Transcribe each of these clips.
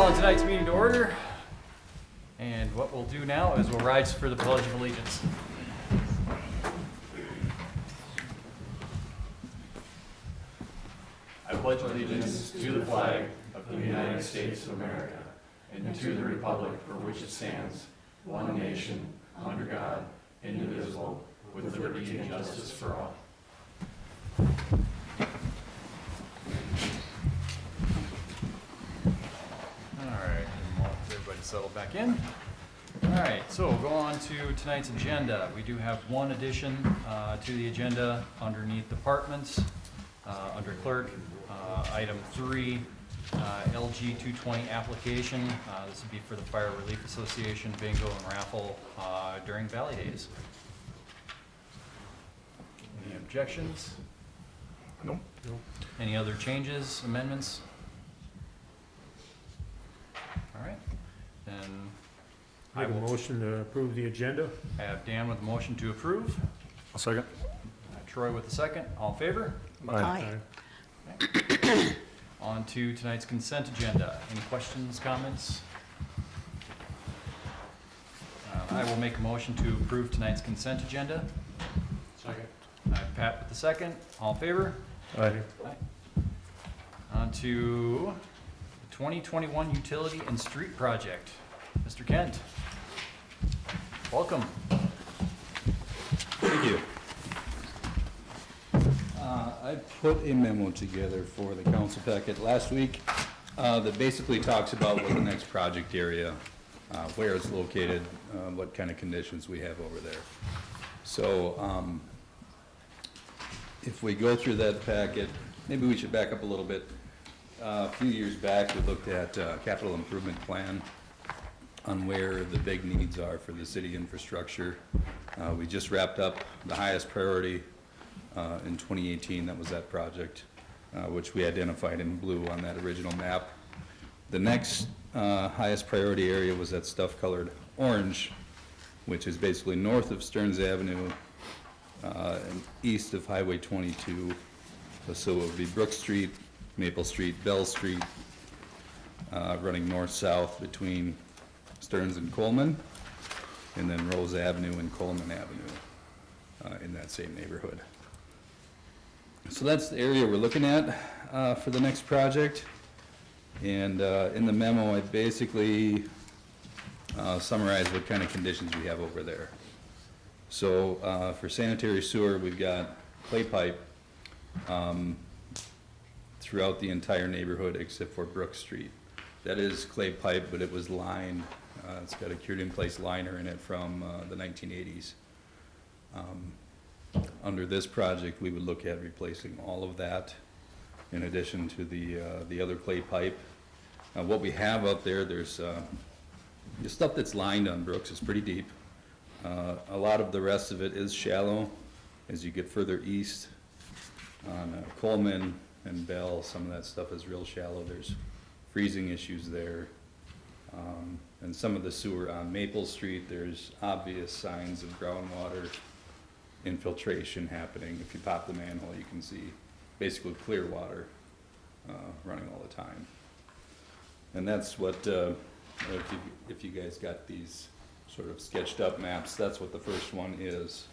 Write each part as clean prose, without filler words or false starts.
calling tonight's meeting to order. And what we'll do now is we'll rise for the Pledge of Allegiance. I pledge allegiance to the flag of the United States of America and to the republic for which it stands, one nation, under God, indivisible, with liberty and justice for all. Settle back in. All right, so we'll go on to tonight's agenda. We do have one addition to the agenda underneath departments, under clerk, item 3, LG 220 application. This would be for the Fire Relief Association bingo and raffle during Valley Days. Any objections? Nope. Any other changes, amendments? All right. Then I have a motion to approve the agenda. I have Dan with a motion to approve. I'll second. Troy with the second. All in favor? Aye. On to tonight's consent agenda. Any questions, comments? I will make a motion to approve tonight's consent agenda. Second. I have Pat with the second. All in favor? Aye. On to the 2021 Utility and Street Project. Mr. Kent, welcome. Thank you. I put a memo together for the council packet last week that basically talks about what the next project area, where it's located, what kind of conditions we have over there. So if we go through that packet, maybe we should back up a little bit. A few years back, we looked at capital improvement plan on where the big needs are for the city infrastructure. We just wrapped up the highest priority in 2018. That was that project, which we identified in blue on that original map. The next highest priority area was that stuff colored orange, which is basically north of Stearns Avenue and east of Highway 22. So it would be Brook Street, Maple Street, Bell Street, running north-south between Stearns and Coleman, and then Rose Avenue and Coleman Avenue in that same neighborhood. So that's the area we're looking at for the next project. And in the memo, I basically summarize what kind of conditions we have over there. So for sanitary sewer, we've got clay pipe throughout the entire neighborhood except for Brook Street. That is clay pipe, but it was lined. It's got a cured-in-place liner in it from the 1980s. Under this project, we would look at replacing all of that in addition to the other clay pipe. What we have out there, there's the stuff that's lined on Brooks is pretty deep. A lot of the rest of it is shallow. As you get further east on Coleman and Bell, some of that stuff is real shallow. There's freezing issues there. And some of the sewer on Maple Street, there's obvious signs of groundwater infiltration happening. If you pop the manhole, you can see basically clear water running all the time. And that's what, if you guys got these sort of sketched up maps, that's what the first one is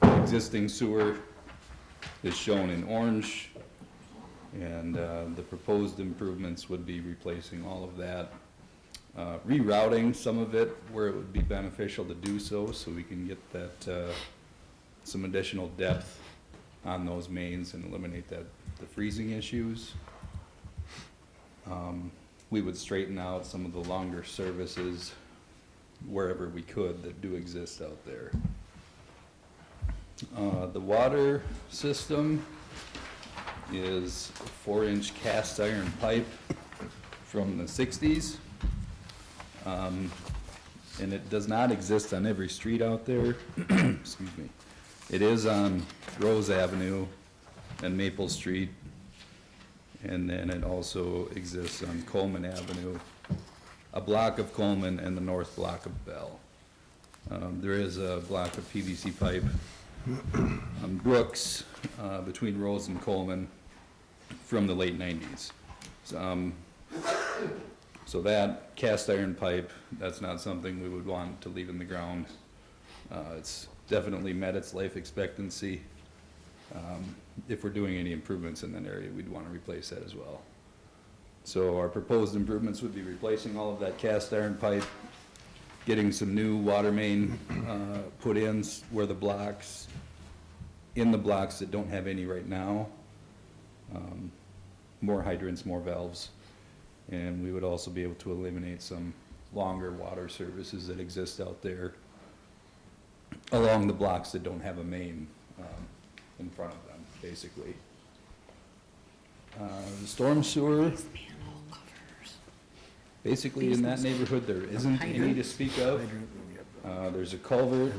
existing sewer is shown in orange, and the proposed improvements would be replacing all of that, rerouting some of it where it would be beneficial to do so we can get that some additional depth on those mains and eliminate the freezing issues. We would straighten out some of the longer services wherever we could that do exist out there. The water system is 4-inch cast iron pipe from the 60s. And it does not exist on every street out there. Excuse me. It is on Rose Avenue and Maple Street, and then it also exists on Coleman Avenue, a block of Coleman, and the north block of Bell. There is a block of PVC pipe on Brooks between Rose and Coleman from the late 90s. So that cast iron pipe, that's not something we would want to leave in the ground. It's definitely met its life expectancy. If we're doing any improvements in that area, we'd want to replace that as well. So our proposed improvements would be replacing all of that cast iron pipe, getting some new water main put in where the blocks, in the blocks that don't have any right now. More hydrants, more valves. And we would also be able to eliminate some longer water services that exist out there along the blocks that don't have a main in front of them, basically. The storm sewer, basically in that neighborhood, there isn't any to speak of. There's a culvert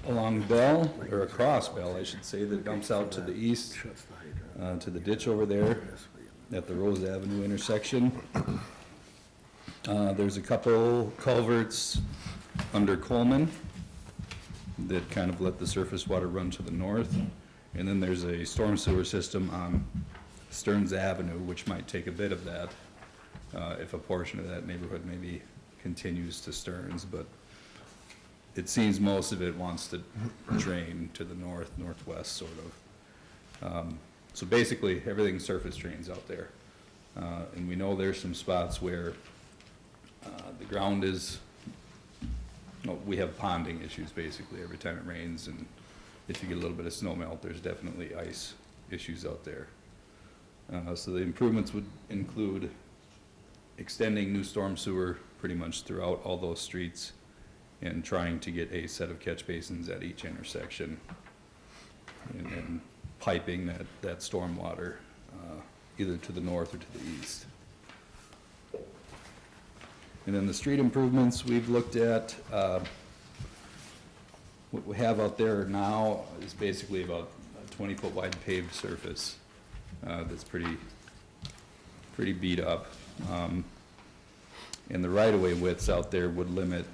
along Bell, or across Bell, I should say, that dumps out to the east, to the ditch over there at the Rose Avenue intersection. There's a couple culverts under Coleman that kind of let the surface water run to the north. And then there's a storm sewer system on Stearns Avenue, which might take a bit of that, if a portion of that neighborhood maybe continues to Stearns, but it seems most of it wants to drain to the north, northwest, sort of. So basically, everything surface drains out there. And we know there's some spots where the ground is, we have ponding issues basically every time it rains, and if you get a little bit of snow melt, there's definitely ice issues out there. So the improvements would include extending new storm sewer pretty much throughout all those streets and trying to get a set of catch basins at each intersection, and piping that storm water either to the north or to the east. And then the street improvements we've looked at, what we have out there now is basically about a 20-foot wide paved surface that's pretty beat up. And the right-of-way widths out there would limit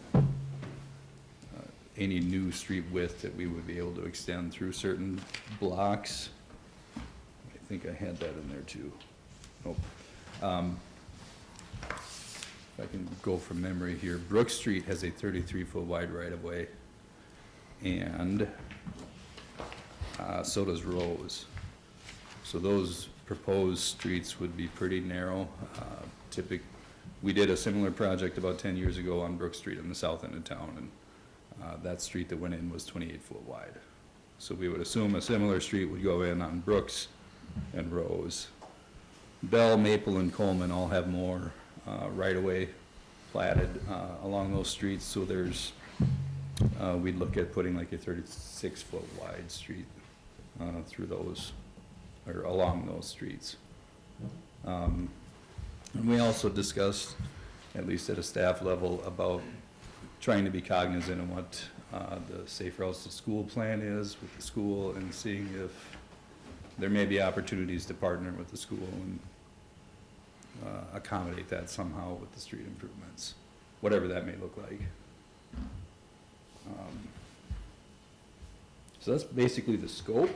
any new street width that we would be able to extend through certain blocks. I think I had that in there too. Nope. If I can go from memory here, Brook Street has a 33-foot wide right-of-way, and so does Rose. So those proposed streets would be pretty narrow. We did a similar project about 10 years ago on Brook Street in the south end of town, and that street that went in was 28-foot wide. So we would assume a similar street would go in on Brooks and Rose. Bell, Maple, and Coleman all have more right-of-way platted along those streets, so there's, we'd look at putting like a 36-foot wide street through those, or along those streets. And we also discussed, at least at a staff level, about trying to be cognizant of what the Safe Routes to School plan is with the school, and seeing if there may be opportunities to partner with the school and accommodate that somehow with the street improvements, whatever that may look like. So that's basically the scope.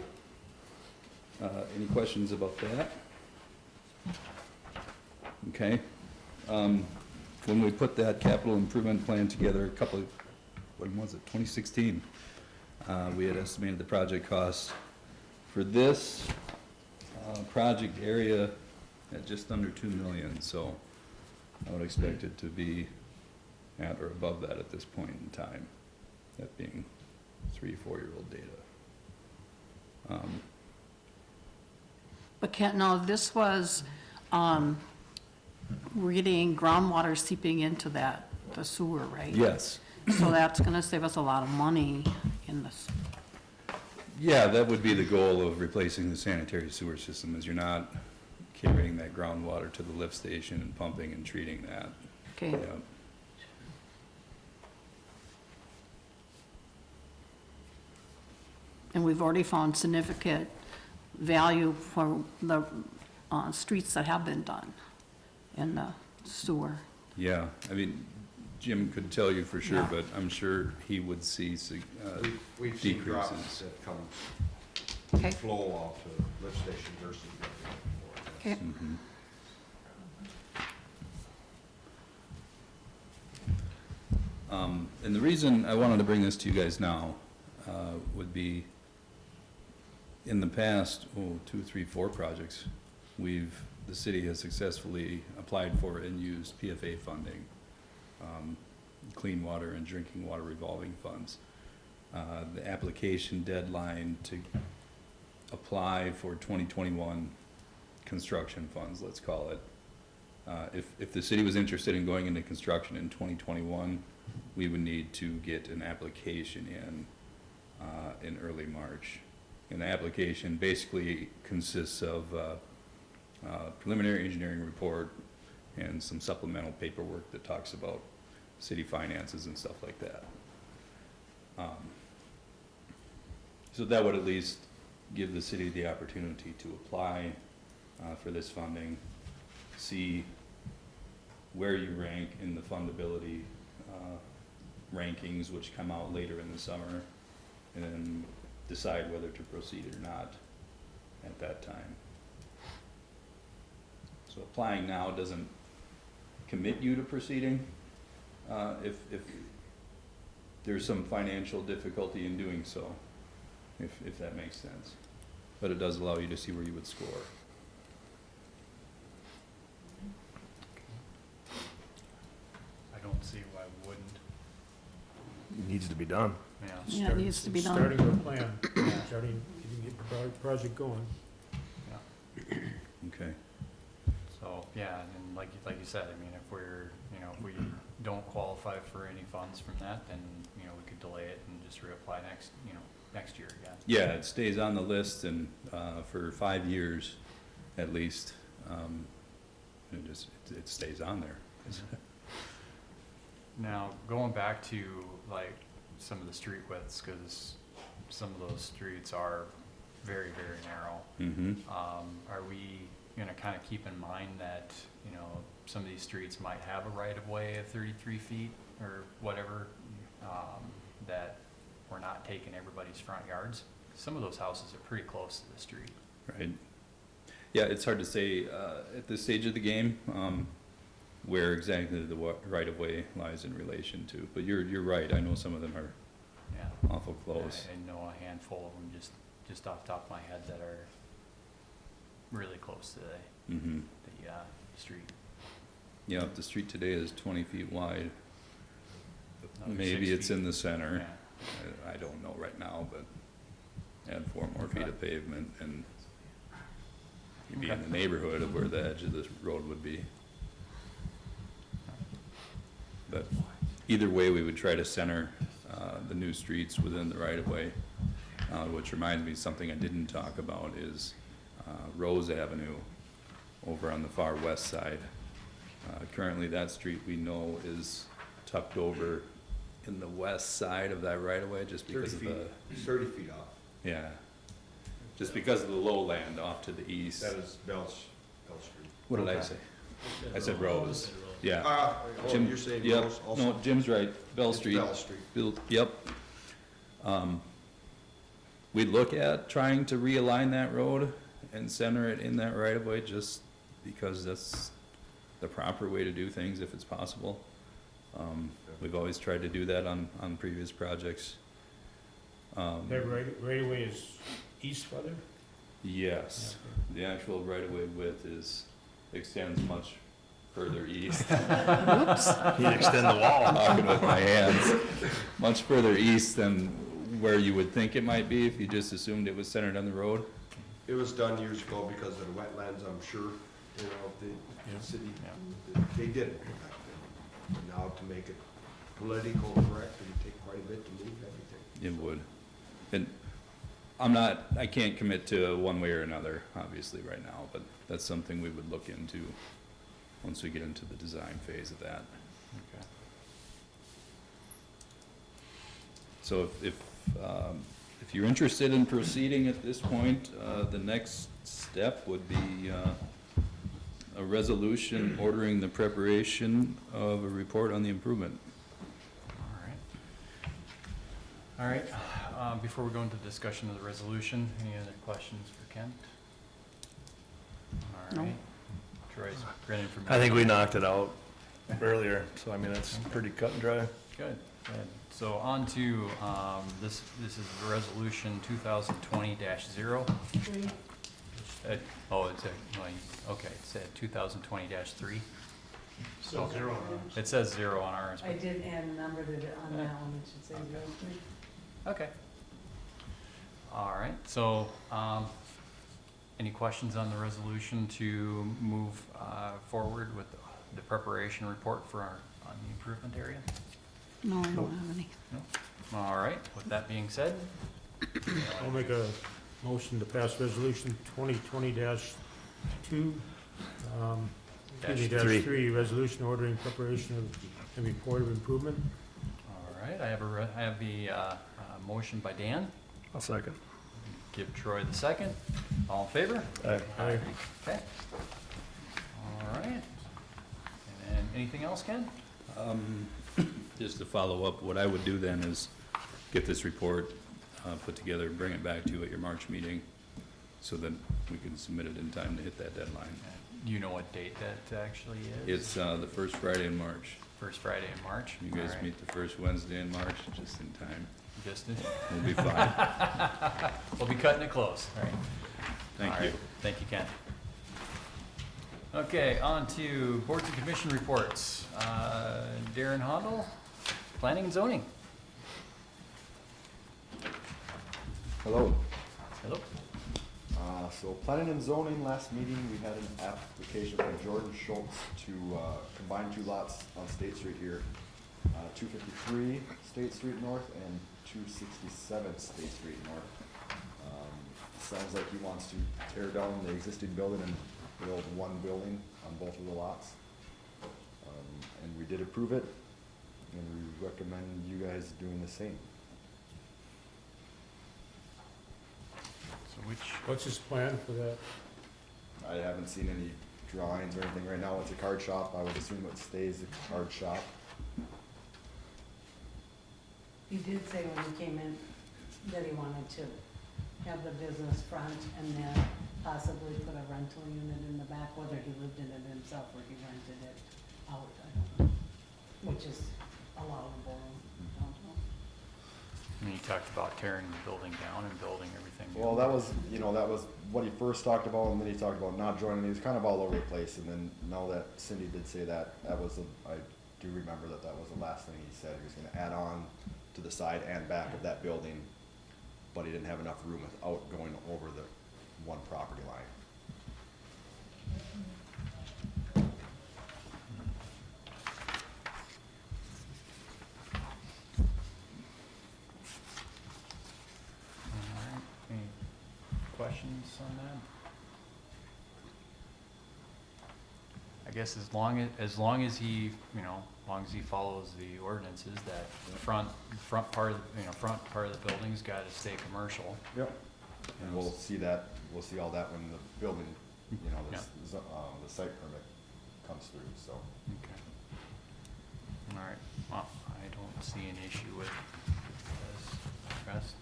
Any questions about that? Okay. When we put that capital improvement plan together when was it, 2016, we had estimated the project cost for this project area at just under $2 million, so I would expect it to be at or above that at this point in time, that being 3-4-year-old data. But Kent, now this was, we're getting groundwater seeping into the sewer, right? Yes. So that's gonna save us a lot of money in this. Yeah, that would be the goal of replacing the sanitary sewer system, is you're not carrying that groundwater to the lift station and pumping and treating that. Okay. Yeah. And we've already found significant value for the streets that have been done in the sewer. Yeah, I mean, Jim could tell you for sure, Yeah. but I'm sure he would see We've seen drops decreases. that come, Okay, flow off to lift station versus. okay. Mhm. And the reason I wanted to bring this to you guys now would be, in the past, 2, 3, 4 projects, the city has successfully applied for and used PFA funding, clean water and drinking water revolving funds. The application deadline to apply for 2021 construction funds, let's call it. If the city was interested in going into construction in 2021, we would need to get an application in early March. And the application basically consists of preliminary engineering report and some supplemental paperwork that talks about city finances and stuff like that. So that would at least give the city the opportunity to apply for this funding, see where you rank in the fundability rankings, which come out later in the summer, and then decide whether to proceed or not at that time. So applying now doesn't commit you to proceeding, if there's some financial difficulty in doing so, if that makes sense. But it does allow you to see where you would score. I don't see why we wouldn't, Needs to be done. yeah. Yeah, it needs to be done. Starting with a plan, starting, you can get the project going. Okay. So, yeah, and like you said, I mean, if we're, if we don't qualify for any funds from that, then, we could delay it and just reapply next year again. Yeah, it stays on the list and, for 5 years at least, it stays on there. Now, going back to like some of the street widths, cause some of those streets are very, very narrow. Mm-hmm. Are we gonna kinda keep in mind that, some of these streets might have a right of way of 33 feet or whatever, that we're not taking everybody's front yards? Some of those houses are pretty close to the street. Right. Yeah, it's hard to say, at this stage of the game, where exactly the right-of-way lies in relation to, but you're right, I know some of them are Yeah. awful close. I know a handful of them just off the top of my head that are really close to Mm-hmm. the street. Yeah, if the street today is 20 feet wide, Another maybe 6 it's feet. in the center. Yeah. I don't know right now, but add 4 more feet of pavement and you'd be in the neighborhood of where the edge of this road would be. But either way, we would try to center the new streets within the right-of-way, which reminds me, something I didn't talk about is Rose Avenue over on the far west side. Currently, that street we know is tucked over in the west side of that right-of-way just because of the, 30 feet off. yeah, just because of the lowland off to the east. That is Bell Street. What did I Okay. say? I said Rose, yeah. Oh, Jim- you're saying yep, Rose also? no, Jim's right, Bell It's Street. Bell Street. Yep. We'd look at trying to realign that road and center it in that right of way, just because that's the proper way to do things if it's possible. We've always tried to do that on previous projects. That right away is east further? Yes, the actual right of way width extends much further east. Whoops. He'd extend the wall. Talking with my hands, much further east than where you would think it might be if you just assumed it was centered on the road. It was done years ago because of the wetlands, I'm sure, the city, they did it back then. But now to make it political correct, it would take quite a bit to move everything. It would. And I can't commit to one way or another, obviously, right now, but that's something we would look into once we get into the design phase of that. Okay. So if you're interested in proceeding at this point, the next step would be a resolution ordering the preparation of a report on the improvement. All right, before we go into discussion of the resolution, any other questions for Kent? All No. right, Troy's grinning for me. I think we knocked it out earlier, so I mean, that's pretty cut and dry. Good, good. So on to, this is resolution 2020-0. Oh, it's a, well, okay, it said 2020-3. So zero on ours. It says 0 on ours, I but, did add a number to it on that one, it should say 03. okay. All right, so, any questions on the resolution to move, forward with the preparation report for our, on the improvement area? No, I don't have any. No? All right, with that being said, I'll make a motion to pass resolution 2020-2, Three. -3, resolution ordering preparation of a report of improvement. all right, I have the, motion by Dan. I'll second. Give Troy the second. All in favor? Aye. Aye. Okay. All right. And anything else, Ken? Just to follow up, what I would do then is get this report put together, bring it back to you at your March meeting, so that we can submit it in time to hit that deadline. Do you know what date that actually is? It's the first Friday in March. First Friday in March? You guys All right. meet the first Wednesday in March, just in time. Just, We'll be fine. we'll be cutting it close, all right? Thank All you. right. Thank you, Ken. Okay, on to boards and commission reports. Darren Hondel, planning and zoning. Hello. Hello. So planning and zoning, last meeting, we had an application from Jordan Schultz to combine two lots on State Street here. 253 State Street North and 267 State Street North. Sounds like he wants to tear down the existing building and build one building on both of the lots. And we did approve it, and we recommend you guys doing the same. So which, What's his plan for that? I haven't seen any drawings or anything right now. It's a card shop. I would assume it stays a card shop. He did say when he came in that he wanted to have the business front and then possibly put a rental unit in the back, whether he lived in it himself or he rented it out, I don't know, which is allowable, I don't know. and you talked about tearing the building down and building everything. Well, that was, that was what he first talked about, and then he talked about not joining. He was kind of all over the place, and then now that Cindy did say that, I do remember that was the last thing he said. He was gonna add on to the side and back of that building, but he didn't have enough room without going over the one property line. All right, any questions on that? I guess as long as he, as long as he follows the ordinances, that front part of, front part of the building's gotta stay commercial. Yep. And we'll see all that when the building, Yeah. the site permit comes through, so. Okay. All right, well, I don't see an issue with this request.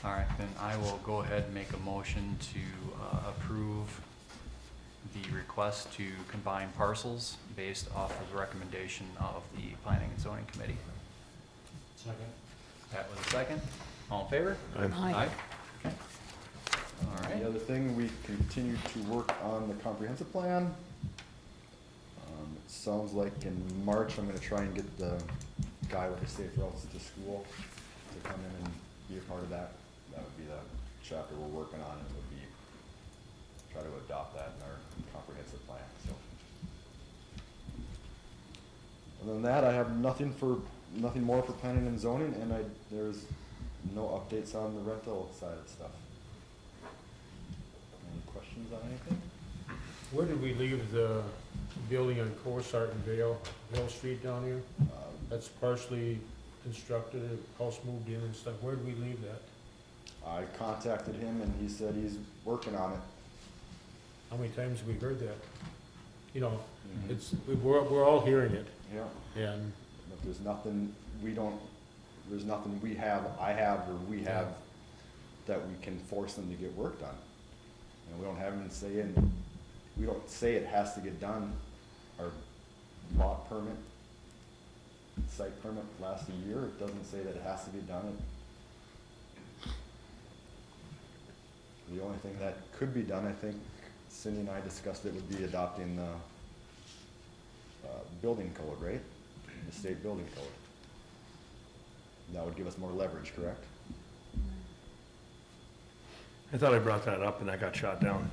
All right, then I will go ahead and make a motion to approve the request to combine parcels based off of the recommendation of the Planning and Zoning Committee. Second. That was a second. All in favor? Aye. Okay. All The right. other thing, we continue to work on the comprehensive plan. It sounds like in March, I'm gonna try and get the guy with the safe routes to school to come in and be a part of that. That would be the chapter we're working on, and it would be, try to adopt that in our comprehensive plan, so. Other than that, I have nothing more for planning and zoning, and there's no updates on the rental side of stuff. Any questions on anything? Where did we leave the building on Corsart and Vale Street down here? That's partially constructed, a house moved in and stuff. Where did we leave that? I contacted him and he said he's working on it. How many times have we heard that? Mhm. We're all hearing it, Yeah, and but there's nothing I have or we have that we can force them to get work done. We don't have them we don't say it has to get done, or lot permit, site permit lasts a year. It doesn't say that it has to be done. The only thing that could be done, I think Cindy and I discussed it, would be adopting the building code, right? The state building code. That would give us more leverage, correct? I thought I brought that up and that got shot down.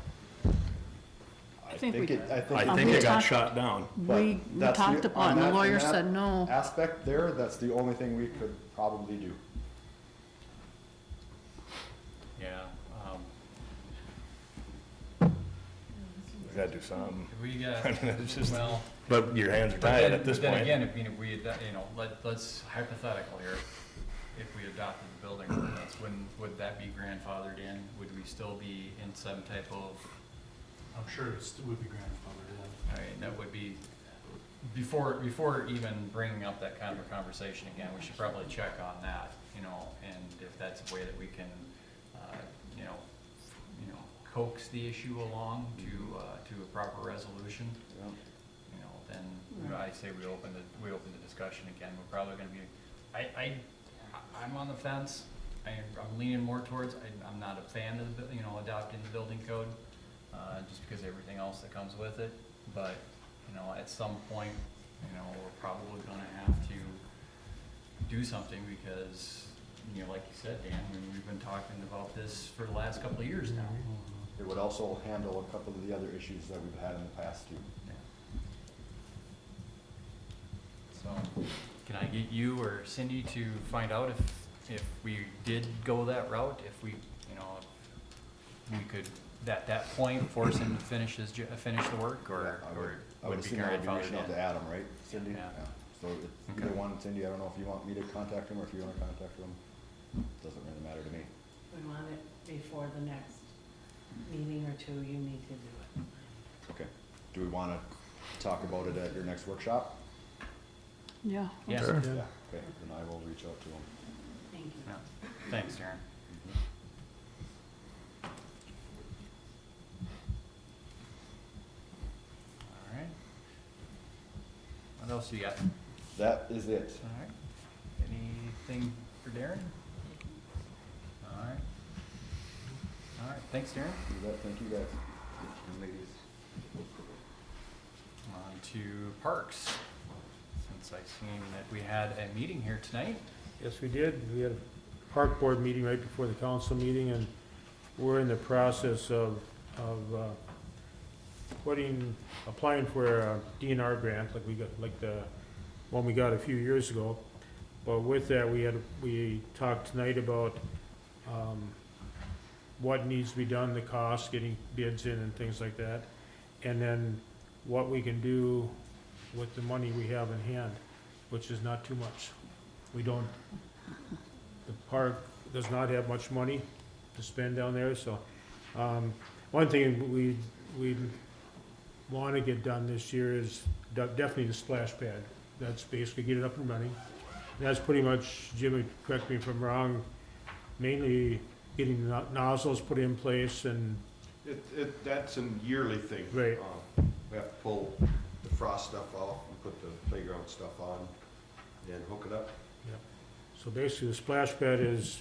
I think think we- it, I I think. think we it got talked- shot down. But We that's talked the- about, on it, and the that- lawyer in that said no. Aspect there, that's the only thing we could probably do. Yeah, We gotta do something. we got, I mean, it's just- well. But your hands are But tied then, at this but then point. again, if, you know, let's hypothetical here, if we adopted the building ordinance, would that be grandfathered in? Would we still be in some type of, I'm sure it would be grandfathered in. I mean, that would be, before even bringing up that kind of a conversation again, we should probably check on that, you know, and if that's a way that we can, you know, coax the issue along to a proper resolution. Yeah. You know, then, you know, I say we open the discussion again, we're probably gonna be, I'm on the fence, I'm leaning more towards, I'm not a fan of the, adopting the building code, just because of everything else that comes with it, but, at some point, we're probably gonna have to do something because, like you said, Dan, we've been talking about this for the last couple of years now. It would also handle a couple of the other issues that we've had in the past too. So, can I get you or Cindy to find out if we did go that route, if we, we could, at that point, force him to finish the work, or I would would be assume I would be grandfathered reaching out in? to Adam, right, Cindy? Yeah. So it's Okay. either one, Cindy, I don't know if you want me to contact him or if you wanna contact him. Doesn't really matter to me. We want it before the next meeting or two, you need to do it. Okay. Do we wanna talk about it at your next workshop? Yeah. Yes. Sure. Yeah. Okay, then I will reach out to him. Thank you. Yeah. Thanks, Darren. All right. What else you got? That is it. All right. Anything for Darren? All right. All right, thanks, Darren. You bet. Thank you guys. And ladies. On to parks, since I seen that we had a meeting here tonight. Yes, we did. We had a park board meeting right before the council meeting, and we're in the process of applying for a DNR grant, like the one we got a few years ago. But with that, we talked tonight about, what needs to be done, the cost, getting bids in and things like that. And then what we can do with the money we have in hand, which is not too much. The park does not have much money to spend down there, so, one thing we wanna get done this year is definitely the splash pad. That's basically get it up and running. That's pretty much, Jimmy, correct me if I'm wrong, mainly getting the nozzles put in place and, That's a yearly thing. Right. We have to pull the frost stuff off and put the playground stuff on and hook it up. so basically the splash pad is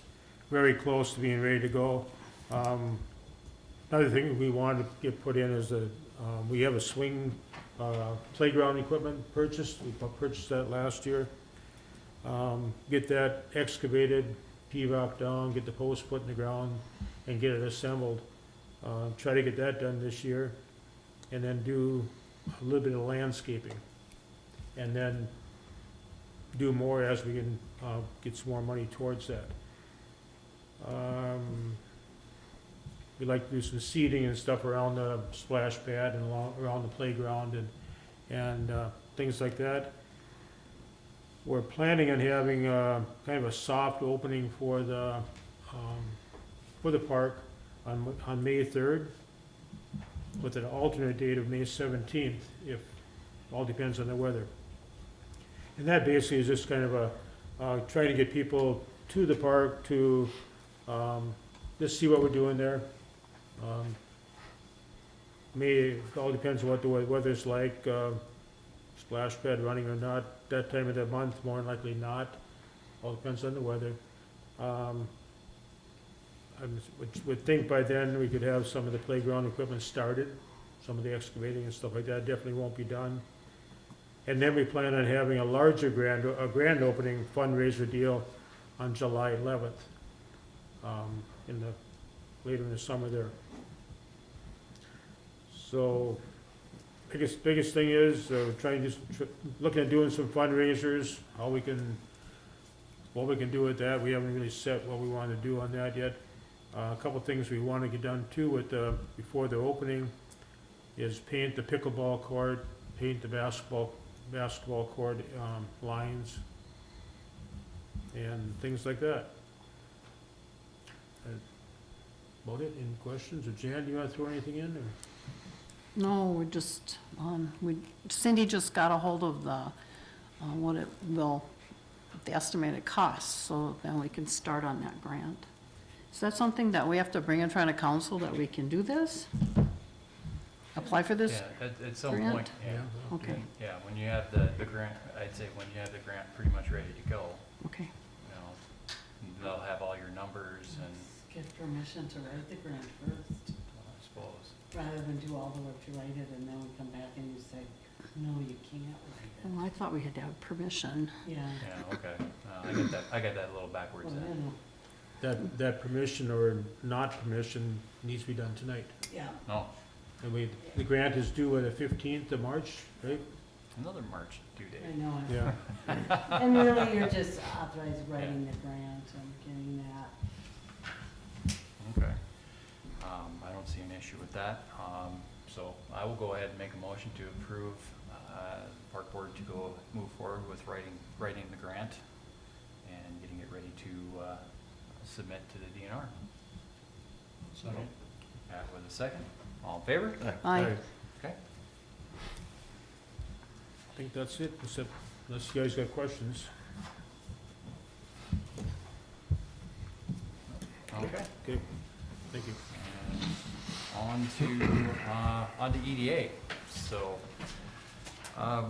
very close to being ready to go. Another thing we wanted to get put in is we have a swing, playground equipment purchased. We purchased that last year. Get that excavated, P-rock down, get the posts put in the ground, and get it assembled. Try to get that done this year, and then do a little bit of landscaping. And then do more as we can, get some more money towards that. We'd like to do some seeding and stuff around the splash pad and around the playground and things like that. We're planning on having kind of a soft opening for the park on May 3rd, with an alternate date of May 17th, if, all depends on the weather. And that basically is just kind of trying to get people to the park to just see what we're doing there. It all depends on what the weather's like. splash pad running or not, that time of the month, more than likely not. All depends on the weather. Would think by then we could have some of the playground equipment started, some of the excavating and stuff like that definitely won't be done. And then we plan on having a larger grand opening fundraiser deal on July 11th, later in the summer there. So, biggest thing is, looking at doing some fundraisers, what we can do with that. We haven't really set what we want to do on that yet. A couple things we want to get done too before the opening is paint the pickleball court, paint the basketball court, lines, and things like that. About it, any questions? Or Jan, do you want to throw anything in, or? No, we're just, Cindy just got a hold of the estimated costs, so then we can start on that grant. Is that something that we have to bring in front of council that we can do this? Apply for this? Yeah, at some grant? point, yeah. Okay, Yeah, when you have the grant, I'd say when you have the grant pretty much ready to go, okay. you know, they'll have all your numbers and, Get permission to write the grant first, I suppose. rather than do all the work to write it and then we come back and you say, no, you can't write it. Well, I thought we had to have permission. Yeah. Yeah, okay. I got that a little backwards Well, then. That permission or not permission needs to be done tonight. Yeah. No, And the grant is due on the 15th of March, right? another March due date. I know it. Yeah. And really, you're just authorized writing the grant and getting that. Okay. I don't see an issue with that. So I will go ahead and make a motion to approve, park board to move forward with writing the grant and getting it ready to, submit to the DNR. Second. With a second, all in favor? Aye. Okay. I think that's it, unless you guys got questions. Okay. Okay, thank you. And on to EDA. So,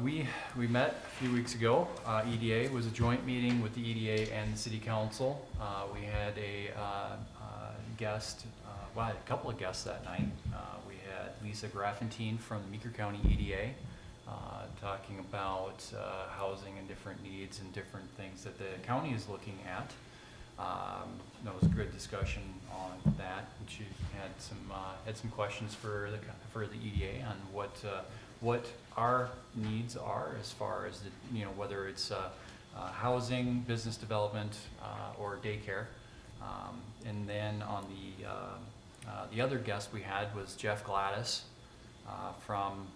we met a few weeks ago. EDA was a joint meeting with the EDA and the city council. We had a guest, well, I had a couple of guests that night. We had Lisa Graffentine from the Meeker County EDA, talking about housing and different needs and different things that the county is looking at. That was a good discussion on that, and she had some questions for the EDA on what our needs are as far as whether it's housing, business development, or daycare. And then on the other guest we had was Jeff Gladys from,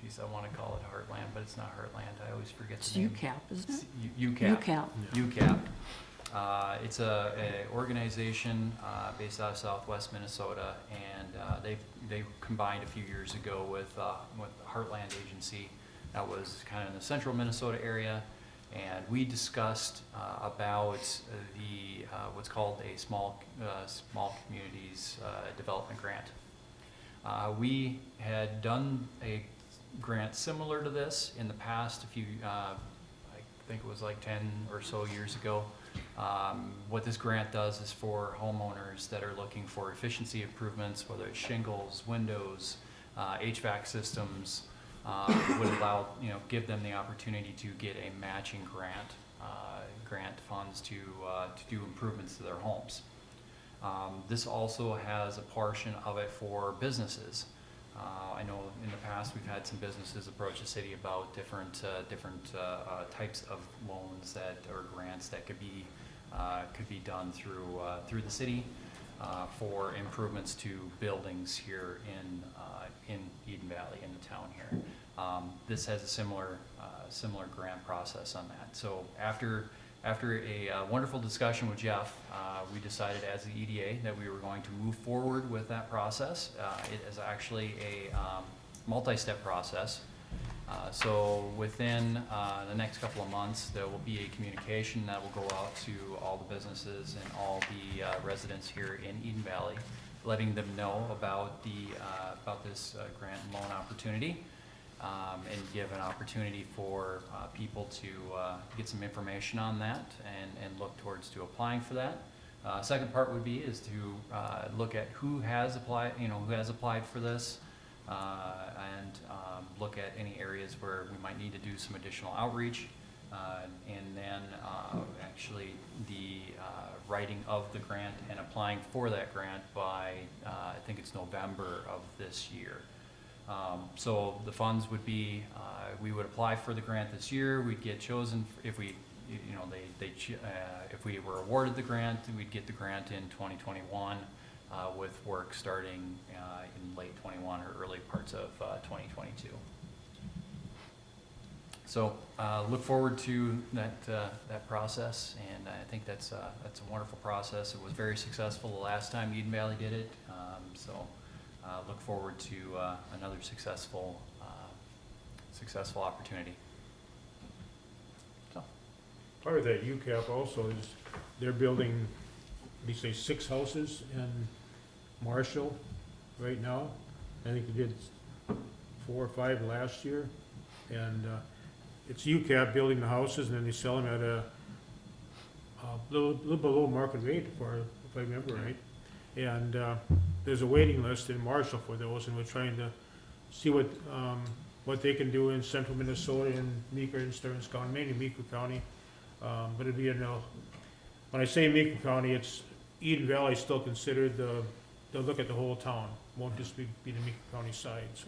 geez, I want to call it Heartland, but it's not Heartland. I always forget It's the name. UCAP, isn't it? UCAP. UCAP. UCAP. It's a organization based out of Southwest Minnesota, and they combined a few years ago with Heartland Agency that was kind of in the central Minnesota area, and we discussed about the what's called a small communities development grant. We had done a grant similar to this in the past I think it was like 10 or so years ago. What this grant does is for homeowners that are looking for efficiency improvements, whether it's shingles, windows, HVAC systems, would allow, give them the opportunity to get a matching grant funds to do improvements to their homes. This also has a portion of it for businesses. I know in the past we've had some businesses approach the city about different types of loans or grants that could be done through the city for improvements to buildings here in Eden Valley, in the town here. This has a similar grant process on that. So after a wonderful discussion with Jeff, we decided as the EDA that we were going to move forward with that process. It is actually a multi-step process. So within the next couple of months, there will be a communication that will go out to all the businesses and all the residents here in Eden Valley, letting them know about this grant and loan opportunity. and give an opportunity for people to get some information on that and look towards to applying for that. Second part would be is to look at who has applied, who has applied for this, and look at any areas where we might need to do some additional outreach. And then actually the writing of the grant and applying for that grant by, I think it's November of this year. So the funds would be, we would apply for the grant this year, we'd get chosen, if we, if we were awarded the grant, we'd get the grant in 2021, with work starting in late 21 or early parts of 2022. So look forward to that process, and I think that's a wonderful process. It was very successful the last time Eden Valley did it, so look forward to another successful opportunity. So Part of that UCAP also is they're building, we say 6 houses in Marshall right now. I think they did 4 or 5 last year. And it's UCAP building the houses, and then they sell them at a little below market rate, if I remember right. And there's a waiting list in Marshall for those, and we're trying to see what they can do in central Minnesota and Meeker and Stearns County, mainly Meeker County. But it'd be when I say Meeker County, it's Eden Valley still considered they'll look at the whole town, won't just be the Meeker County side, so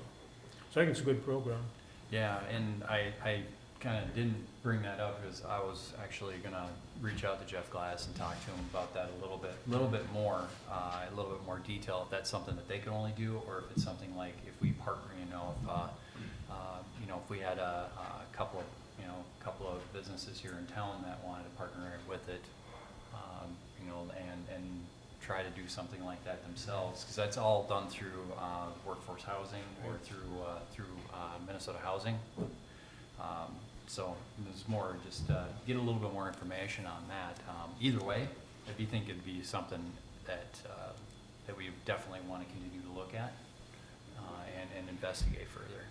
I think it's a good program. yeah, and I kind of didn't bring that up because I was actually gonna reach out to Jeff Glass and talk to him about that a little bit more detail, if that's something that they can only do, or if it's something like if we partner, if we had a couple of businesses here in town that wanted to partner with it, and try to do something like that themselves, because that's all done through workforce housing or through Minnesota Housing. So there's more, just get a little bit more information on that. Either way, I think it'd be something that we definitely want to continue to look at and investigate further.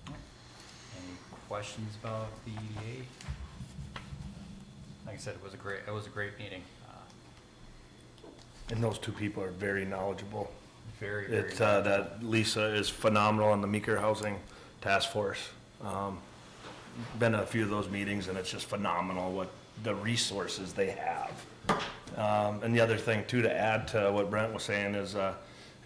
Any questions about the EDA? Like I said, it was a great meeting. And those 2 people are very knowledgeable. Very, very. That Lisa is phenomenal on the Meeker Housing Task Force. Been to a few of those meetings, and it's just phenomenal what the resources they have. And the other thing too, to add to what Brent was saying, is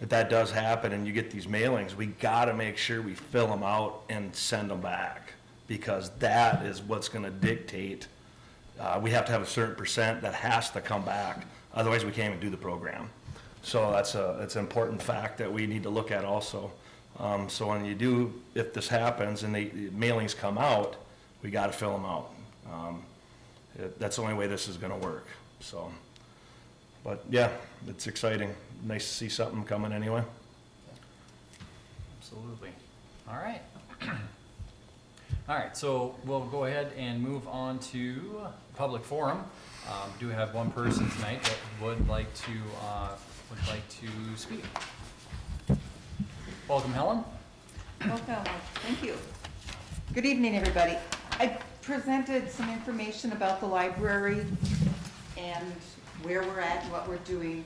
if that does happen and you get these mailings, we gotta make sure we fill them out and send them back, because that is what's gonna dictate. We have to have a certain percent that has to come back, otherwise we can't even do the program. So that's an important fact that we need to look at also. So when if this happens and the mailings come out, we gotta fill them out. That's the only way this is gonna work, so. But yeah, it's exciting. Nice to see something coming anyway. Absolutely. All right. All right, so we'll go ahead and move on to public forum. Do have one person tonight that would like to speak. Welcome, Helen. Welcome, thank you. Good evening, everybody. I presented some information about the library and where we're at and what we're doing.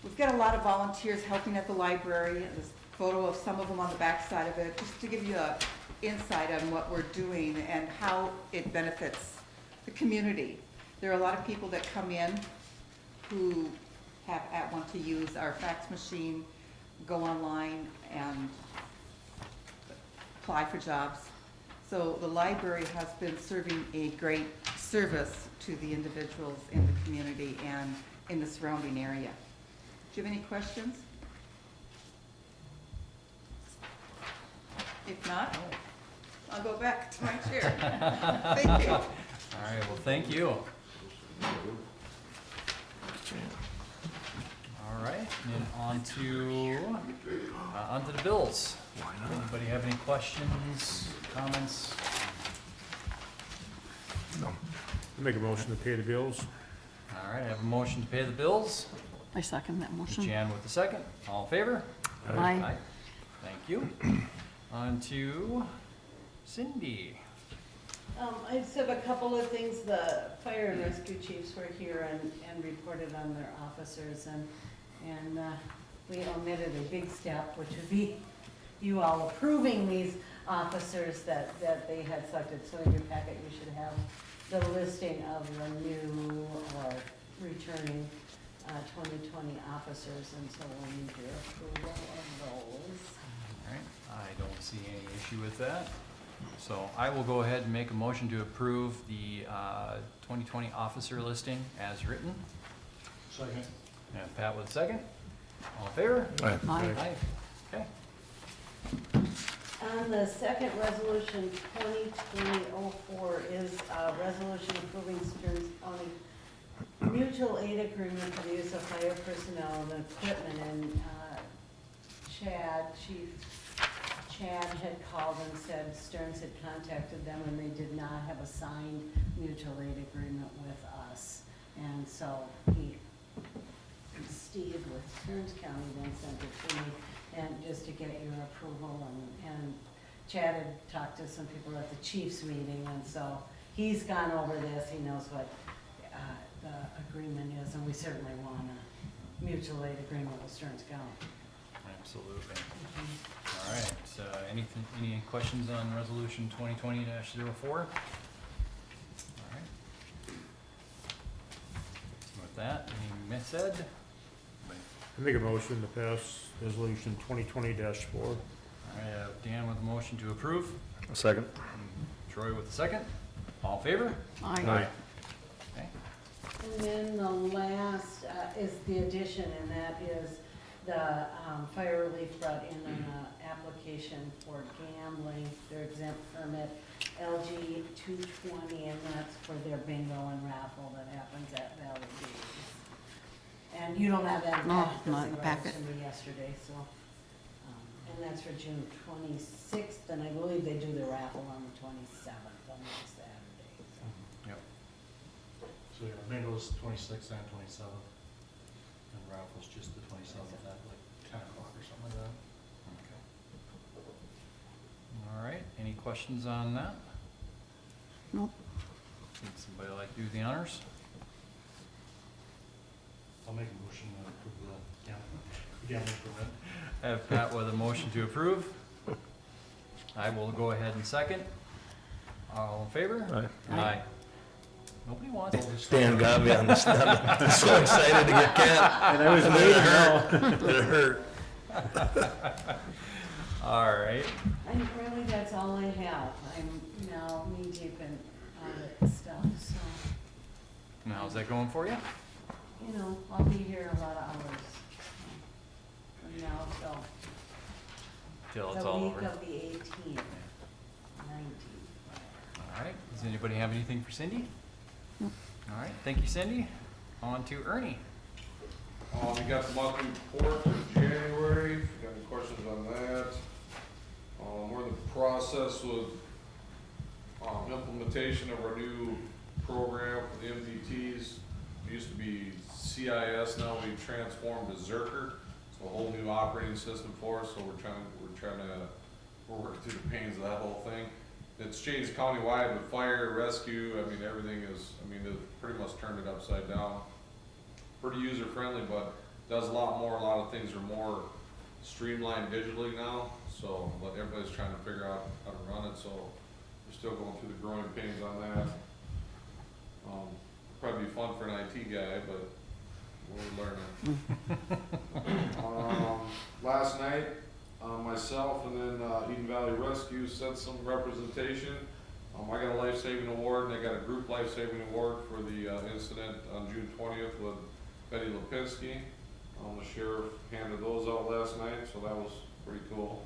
We've got a lot of volunteers helping at the library. There's a photo of some of them on the back side of it, just to give you an insight on what we're doing and how it benefits the community. There are a lot of people that come in who want to use our fax machine, go online and apply for jobs. So the library has been serving a great service to the individuals in the community and in the surrounding area. Do you have any questions? If not, I'll go back to my chair. Thank you. All right, well, thank you. All right, and on to the bills. Anybody have any questions, comments? No. I make a motion to pay the bills. All right, I have a motion to pay the bills. I second that motion. Jan with the second. All in favor? Aye. Thank you. On to Cindy. I just have a couple of things. The fire and rescue chiefs were here and reported on their officers, and we omitted a big step, which would be you all approving these officers that they had selected. So in your packet, you should have the listing of the new or returning 2020 officers, and so we'll need your approval of those. All right, I don't see any issue with that. So I will go ahead and make a motion to approve the 2020 officer listing as written. Second. And Pat with a second. All in favor? Aye. Aye. Okay. On the second resolution, 2020-04 is a resolution approving Stearns County mutual aid agreement for the use of fire personnel and equipment. And Chief Chad had called and said Stearns had contacted them and they did not have a signed mutual aid agreement with us. And so Steve with Stearns County then sent it to me, and just to get your approval, and Chad had talked to some people at the chief's meeting, and so he's gone over this, he knows what the agreement is, and we certainly want a mutual aid agreement with Stearns County. Absolutely. All right, any questions on resolution 2020-04? All right. With that, being said, I make a motion to pass resolution 2020-4. I have Dan with a motion to approve, A second. and Troy with a second. All in favor? Aye. Okay. And then the last is the addition, and that is the fire relief brought in an application for gambling, their exempt permit, LG 220, and that's for their bingo and raffle that happens at Valley Days. And you don't have that in the No, packet, because not in they the brought it packet. to me yesterday, so. And that's for June 26th, and I believe they do the raffle on the 27th, on that Saturday, so. Yep. So yeah, bingo's 26th and 27th, and raffle's just the 27th at like 10 o'clock or something like that. Okay. All right, any questions on that? Nope. Would somebody like to do the honors? I'll make a motion to approve the gambling permit. I have Pat with a motion to approve. I will go ahead and second. All in favor? Aye. Aye. Nobody wants it. Dan got me on the snap. I'm so excited to get Cat. And I was It hurt. All right. And really, that's all I have. I'm now knee-deep in audit stuff, so, And how's that going for you? you know, I'll be here a lot of hours from now till Till it's the all week over. of the 18th, 19th. All right, does anybody have anything for Cindy? All right, thank you, Cindy. On to Ernie. We got the monthly report for January, if you got any questions on that. We're in the process with, implementation of our new program for the MDTs. It used to be CIS, now we transformed to Zerker. It's a whole new operating system for us, so we're working through the pains of that whole thing. It's changed countywide with fire, rescue, everything is, it pretty much turned it upside down. Pretty user friendly, but does a lot more, a lot of things are more streamlined digitally now, so, but everybody's trying to figure out how to run it, so we're still going through the growing pains on that. Probably be fun for an IT guy, but we're learning. Last night, myself and then Eden Valley Rescue sent some representation. I got a life-saving award, and I got a group life-saving award for the incident on June 20th with Betty Lipinski. The sheriff handed those out last night, so that was pretty cool.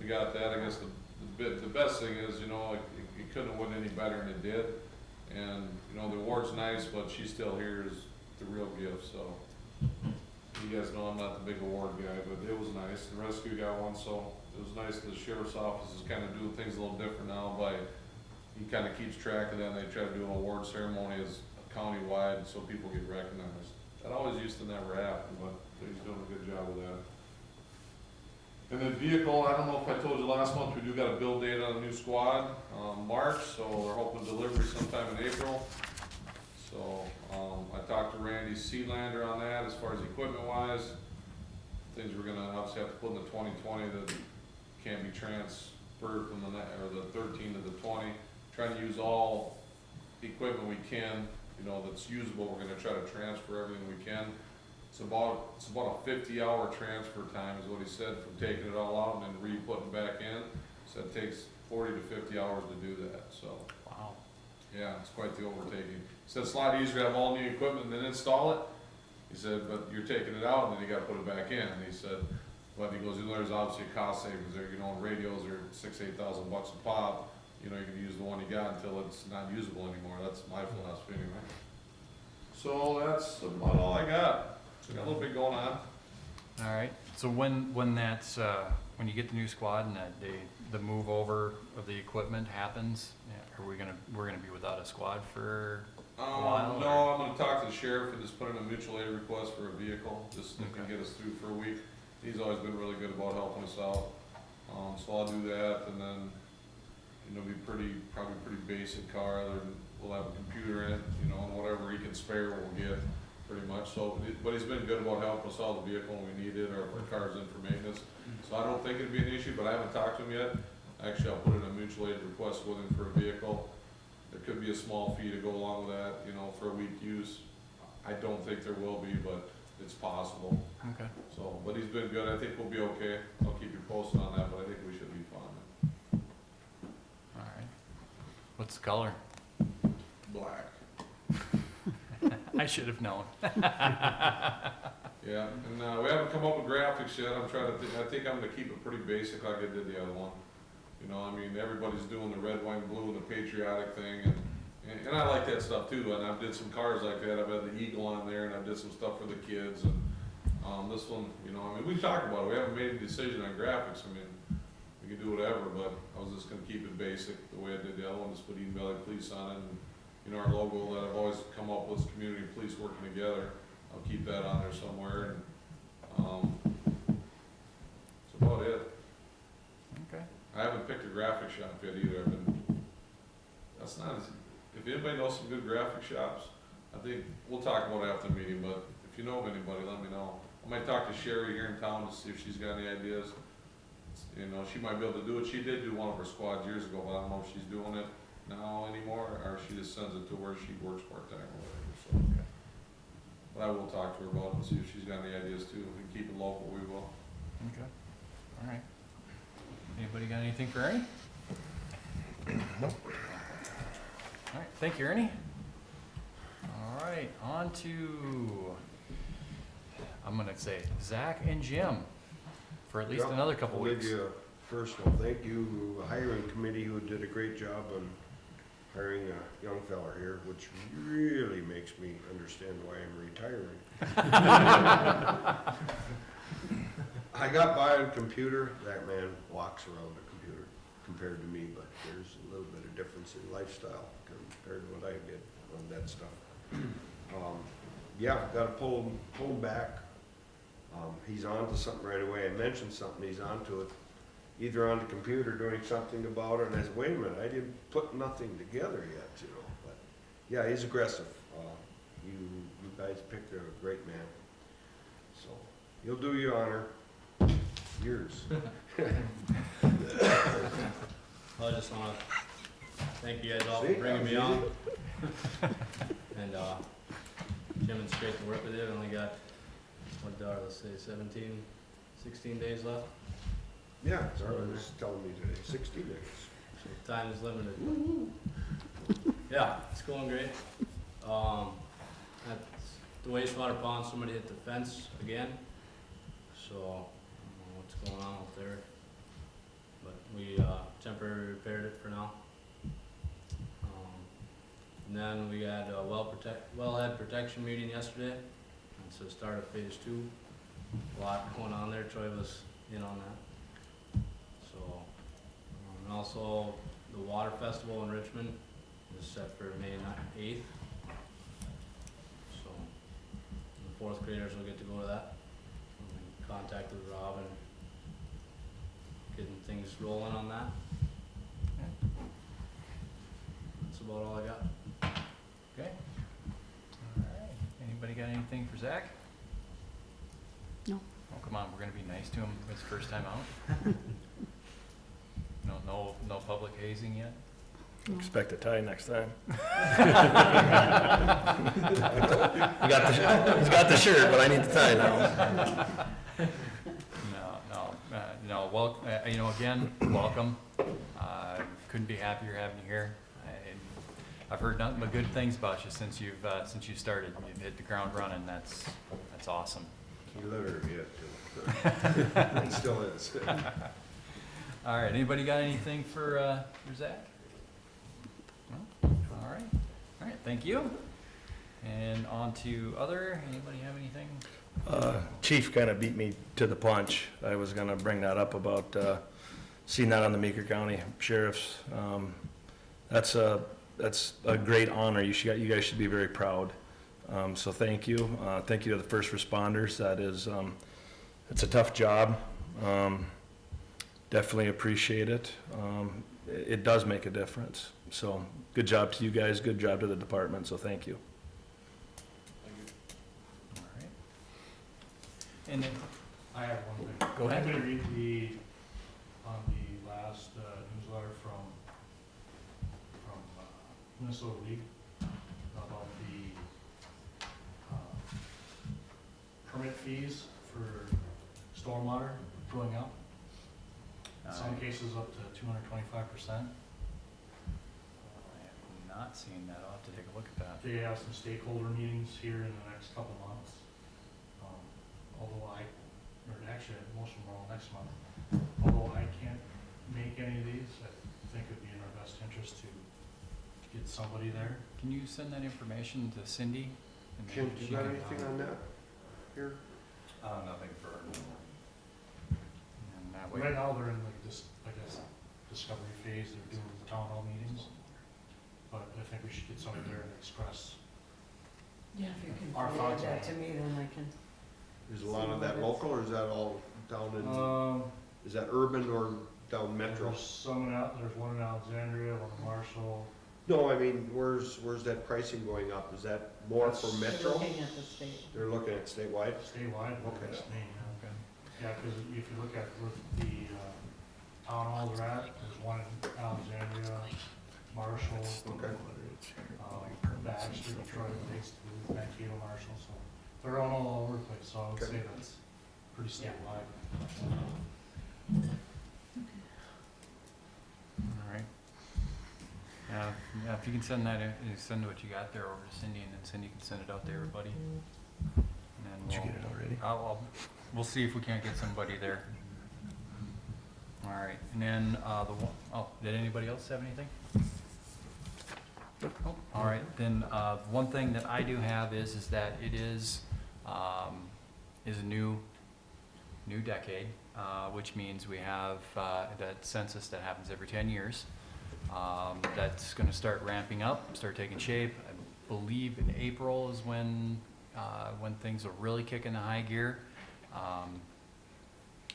We got that. I guess the best thing is, it couldn't have went any better than it did. And, the award's nice, but she's still here is the real gift, so. You guys know I'm not the big award guy, but it was nice. The rescue got one, so it was nice. The sheriff's office is kind of doing things a little different now by, he kind of keeps track of that, and they try to do an award ceremony as countywide so people get recognized. That always used to never happen, but he's doing a good job with that. And the vehicle, I don't know if I told you last month, we do got a build date on a new squad, March, so we're hoping delivery sometime in April. So, I talked to Randy Sealander on that as far as equipment wise. Things we're gonna obviously have to put in the 2020 that can't be transferred from the 13 to the 20. Trying to use all equipment we can, you know, that's usable. We're gonna try to transfer everything we can. It's about a 50-hour transfer time is what he said, from taking it all out and then re-putting back in. So it takes 40 to 50 hours to do that, so. Wow. Yeah, it's quite the overtaking. He said it's a lot easier to have all new equipment and then install it. He said, but you're taking it out and then you gotta put it back in. And he said, but he goes, there's obviously a cost savings there, you know, radios are $6,000 to $8,000 a pop. You know, you can use the one you got until it's not usable anymore. That's my philosophy anyway. So that's about all I got. So got a little bit going on. All right, so when that's, when you get the new squad and that the move over of the equipment happens, are we're gonna be without a squad for a while? No, or- I'm gonna talk to the sheriff and just put in a mutual aid request for a vehicle, just to Okay. get us through for a week. He's always been really good about helping us out. So I'll do that, and then, you know, probably pretty basic car, other than we'll have a computer in it, you know, and whatever he can spare we'll get, pretty much. So, but he's been good about helping us out the vehicle when we need it, or if our car's in for maintenance. So I don't think it'd be an issue, but I haven't talked to him yet. Actually, I'll put in a mutual aid request with him for a vehicle. There could be a small fee to go along with that, you know, for a week use. I don't think there will be, but it's possible. Okay, So, but he's been good. I think we'll be okay. I'll keep you posted on that, but I think we should be fine. all right. What's the color? Black. I should have known. Yeah, and, we haven't come up with graphics yet. I'm trying to think, I think I'm gonna keep it pretty basic like I did the other one. You know, I mean, everybody's doing the red, white, and blue and the patriotic thing, and I like that stuff too, and I've did some cars like that. I've had the eagle on there, and I've did some stuff for the kids, and, this one, you know, I mean, we've talked about it. We haven't made a decision on graphics. I mean, we can do whatever, but I was just gonna keep it basic, the way I did the other one, just put Eden Valley Police on it, and, you know, our logo that I've always come up with is community and police working together. I'll keep that on there somewhere, and, that's about it. Okay. I haven't picked a graphic shop yet either. I've been, that's not, if anybody knows some good graphic shops, I think, we'll talk about it after the meeting, but if you know of anybody, let me know. I might talk to Sherry here in town to see if she's got any ideas. You know, she might be able to do it. She did do one of her squads years ago, but I don't know if she's doing it now anymore, or she just sends it to where she works part-time or whatever, so. But I will talk to her about it and see if she's got any ideas too. If we can keep it local, we will. Okay, all right. Anybody got anything for Ernie? Nope. All right, thank you, Ernie. All right, on to, I'm gonna say Zach and Jim for at least Yep, another couple I'll give weeks. you a personal thank you, hiring committee who did a great job on hiring a young fella here, which really makes me understand why I'm retiring. I got by on computer, that man walks around the computer compared to me, but there's a little bit of difference in lifestyle compared to what I did on that stuff. Yeah, gotta pull him back. He's on to something right away. I mentioned something, he's on to it. Either on the computer doing something about it, and I said, wait a minute, I didn't put nothing together yet, you know, but, yeah, he's aggressive. You guys picked a great man, so, he'll do you honor. Yours. I just wanna thank you guys all See, for bringing that me was on. And, Jim, it's great to work with you. I only got, let's say 16 days left. Yeah, Darla was telling me today, 60 days. So time is limited. Yeah, it's going great. At the wastewater pond, somebody hit the fence again. So, I don't know what's going on out there. But we, temporarily repaired it for now. And then we had a wellhead protection meeting yesterday. It's the start of phase 2. A lot going on there. Troy was in on that. So, and also the water festival in Richmond is set for May 8th. So, the 4th graders will get to go to that. And contacted Rob and things rolling on that. That's about all I got. Okay. All right. Anybody got anything for Zach? No. Oh, come on, we're gonna be nice to him his first time out. No public hazing yet? Expect a tie next time. He's got the shirt, but I need the tie now. No, well, again, welcome. Couldn't be happier having you here. I've heard nothing but good things about you since you started. You've hit the ground running. That's awesome. He literally hit, he still is. All right, anybody got anything for Zach? No? All right, thank you. And on to other, anybody have anything? Chief kind of beat me to the punch. I was gonna bring that up about, seeing that on the Meeker County Sheriff's. That's a great honor. You guys should be very proud. So thank you. Thank you to the first responders. That is, it's a tough job. Definitely appreciate it. It does make a difference. So good job to you guys, good job to the department, so thank you. All right. And then, I have one thing. Go ahead. I'm gonna read on the last newsletter from Minnesota League about the permit fees for stormwater going up. In some cases up to 225%. I have not seen that. I'll have to take a look at that. They have some stakeholder meetings here in the next couple months. Actually, most of them are all next month. Although I can't make any of these, I think it'd be in our best interest to get somebody there. Can you send that information to Cindy? And then Jim, do she you got can- anything on that here? Nothing for. And that way. Right now, they're in like this, I guess, discovery phase. They're doing the town hall meetings. But I think we should get somebody there and express. Yeah, if you can Our forward thoughts on that to me, then I can. Is a lot of that local, or is that all down in, is that urban or down metro? There's one in Alexandria, one in Marshall. No, I mean, where's that pricing going up? Is that more for That's- They're metro? looking at the state. They're looking at statewide? Statewide, Okay. that's me, yeah. Okay. Yeah, because if you look at where the town halls are at, there's one in Alexandria, Marshall, Okay. Baxter, Detroit, Mankato, Marshall, so they're all over the place, so I would Okay. say that's pretty statewide. All right. Yeah, if you can send that, send what you got there over to Cindy, and then Cindy can send it out to everybody. And then Did you get it already? we'll see if we can't get somebody there. All right, and then, did anybody else have anything? Oh, all right, then, one thing that I do have is that it is a new decade, which means we have, that census that happens every 10 years. That's gonna start ramping up, start taking shape. I believe in April is when things will really kick into high gear.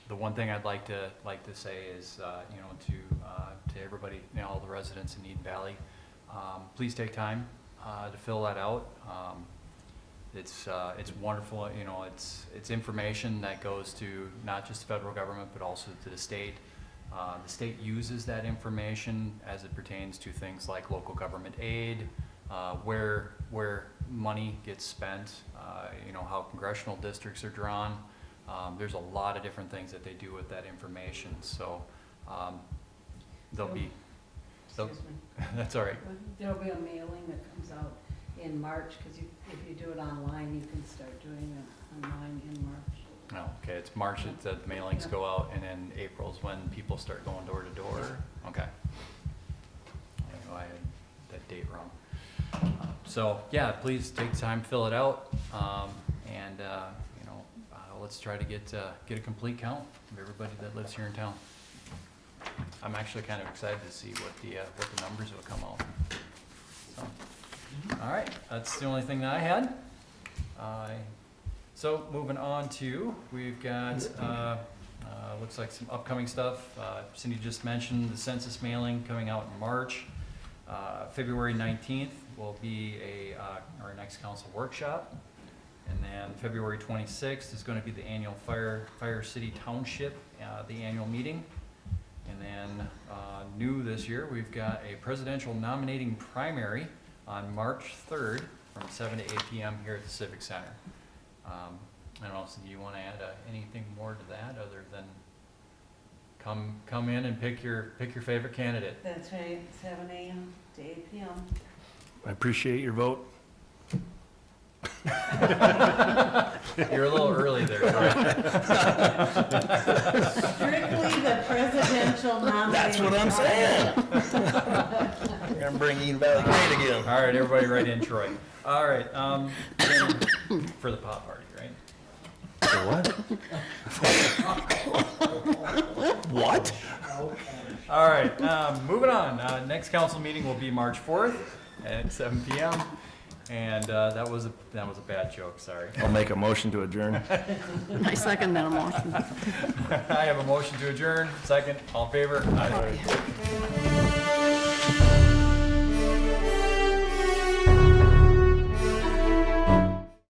The one thing I'd like to say is, to everybody, all the residents in Eden Valley, please take time to fill that out. It's wonderful, it's information that goes to not just the federal government, but also to the state. The state uses that information as it pertains to things like local government aid, where money gets spent, how congressional districts are drawn. There's a lot of different things that they do with that information, so there'll be, Excuse me. that's all right. There'll be a mailing that comes out in March, because if you do it online, you can start doing it online in March. No, okay, it's March that the mailings go out, and then April's when people start going door to door? Okay. I know I had that date wrong. So, yeah, please take the time, fill it out, and, let's try to get a complete count of everybody that lives here in town. I'm actually kind of excited to see what the numbers will come out. So, all right, that's the only thing that I had. So moving on to, we've got Looks like some upcoming stuff. Cindy just mentioned the census mailing coming out in March. February 19th will be our next council workshop. And then February 26th is going to be the annual Fire City Township, the annual meeting. And then new this year, we've got a presidential nominating primary on March 3rd from 7 to 8 p.m. here at the Civic Center. I don't know, so do you want to add anything more to that other than come in and pick your favorite candidate? That's right, 7 a.m. to 8 p.m. I appreciate your vote. You're a little early there, Troy. Strictly the presidential nominee. That's what I'm saying. We're gonna bring Eden Valley Great again. All right, everybody write in Troy. All right, then for the pop party, right? What? All right, moving on. Next council meeting will be March 4th at 7 p.m. And that was a bad joke, sorry. I'll make a motion to adjourn. I second that motion. I have a motion to adjourn. Second, all in favor? Aye.